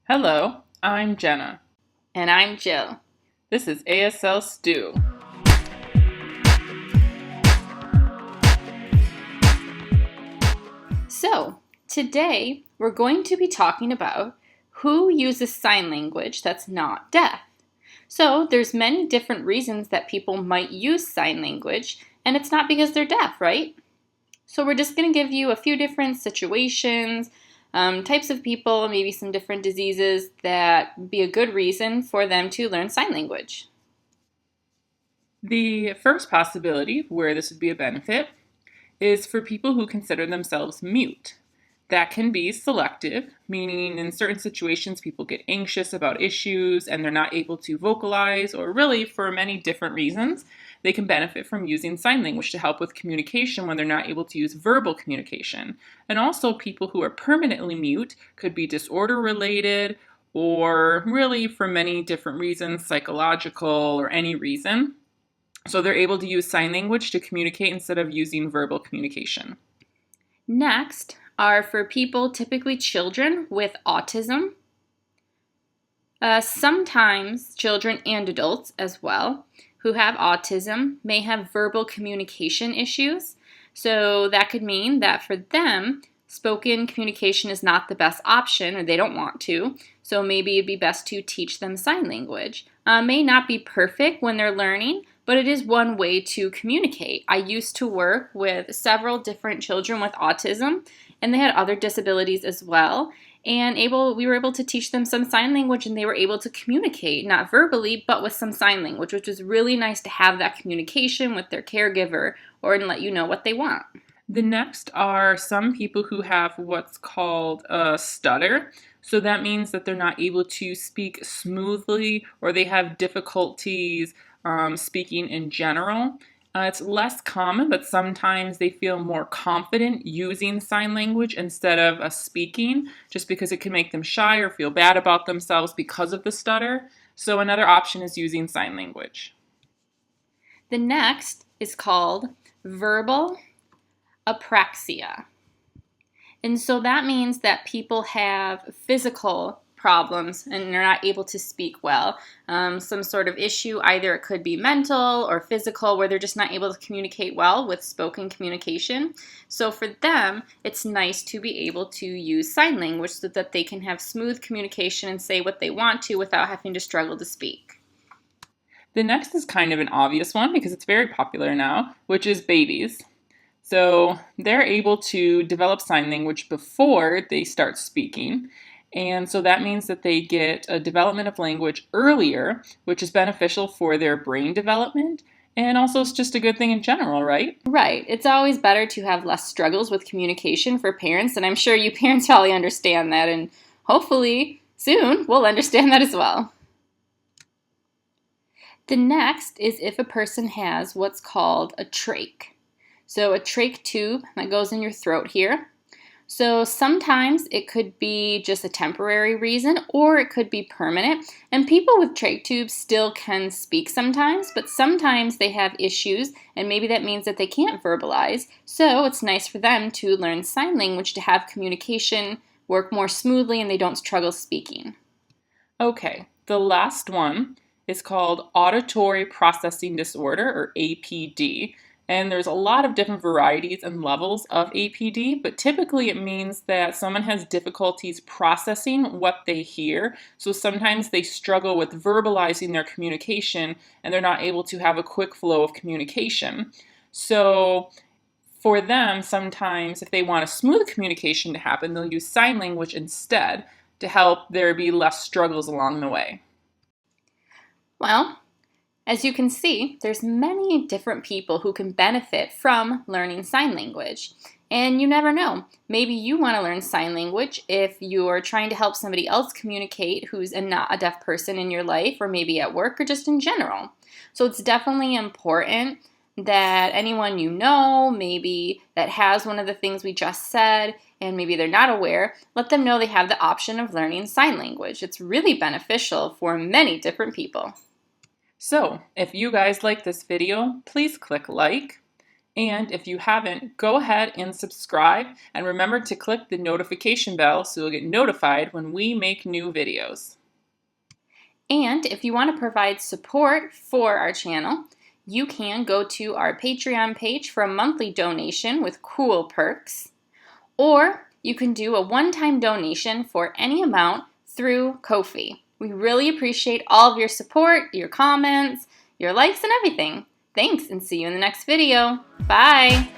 Hello, I'm Jenna. And I'm Jill. This is ASL Stew. So, today we're going to be talking about who uses sign language that's not deaf. So, there's many different reasons that people might use sign language, and it's not because they're deaf, right? So, we're just going to give you a few different situations, types of people, maybe some different diseases that be a good reason for them to learn sign language. The first possibility where this would be a benefit is for people who consider themselves mute. That can be selective, meaning in certain situations people get anxious about issues and they're not able to vocalize, or really for many different reasons, they can benefit from using sign language to help with communication when they're not able to use verbal communication. And also people who are permanently mute could be disorder related or really for many different reasons, psychological or any reason. So they're able to use sign language to communicate instead of using verbal communication. Next are for people, typically children with autism. Sometimes children and adults as well who have autism may have verbal communication issues. So that could mean that for them, spoken communication is not the best option, or they don't want to. So maybe it'd be best to teach them sign language. May not be perfect when they're learning, but it is one way to communicate. I used to work with several different children with autism, and they had other disabilities as well. And we were able to teach them some sign language, and they were able to communicate, not verbally, but with some sign language, which was really nice to have that communication with their caregiver or to let you know what they want. The next are some people who have what's called a stutter. So that means that they're not able to speak smoothly or they have difficulties speaking in general. It's less common, but sometimes they feel more confident using sign language instead of speaking, just because it can make them shy or feel bad about themselves because of the stutter. So another option is using sign language. The next is called verbal Apraxia. And so that means that people have physical problems and they're not able to speak well. Some sort of issue, either it could be mental or physical, where they're just not able to communicate well with spoken communication. So for them, it's nice to be able to use sign language so that they can have smooth communication and say what they want to without having to struggle to speak. The next is kind of an obvious one because it's very popular now, which is babies. So they're able to develop sign language before they start speaking. And so that means that they get a development of language earlier, which is beneficial for their brain development. And also it's just a good thing in general, right? Right. It's always better to have less struggles with communication for parents. And I'm sure you parents probably understand that. And hopefully soon we'll understand that as well. The next is if a person has what's called a trach. So a trach tube that goes in your throat here. So sometimes it could be just a temporary reason or it could be permanent. And people with trach tubes still can speak sometimes, but sometimes they have issues and maybe that means that they can't verbalize. So it's nice for them to learn sign language to have communication work more smoothly and they don't struggle speaking. Okay, the last one is called auditory processing disorder, or APD. And there's a lot of different varieties and levels of APD, but typically it means that someone has difficulties processing what they hear. So sometimes they struggle with verbalizing their communication and they're not able to have a quick flow of communication. So for them, sometimes if they want a smooth communication to happen, they'll use sign language instead to help there be less struggles along the way. Well, as you can see, there's many different people who can benefit from learning sign language. And you never know. Maybe you want to learn sign language if you're trying to help somebody else communicate who's not a deaf person in your life, or maybe at work, or just in general. So it's definitely important that anyone you know, maybe that has one of the things we just said, and maybe they're not aware, let them know they have the option of learning sign language. It's really beneficial for many different people. So, if you guys like this video, please click like. And if you haven't, go ahead and subscribe, and remember to click the notification bell so you'll get notified when we make new videos. And if you want to provide support for our channel, you can go to our Patreon page for a monthly donation with cool perks, or you can do a one-time donation for any amount through Ko-fi. We really appreciate all of your support, your comments, your likes, and everything. Thanks, and see you in the next video. Bye!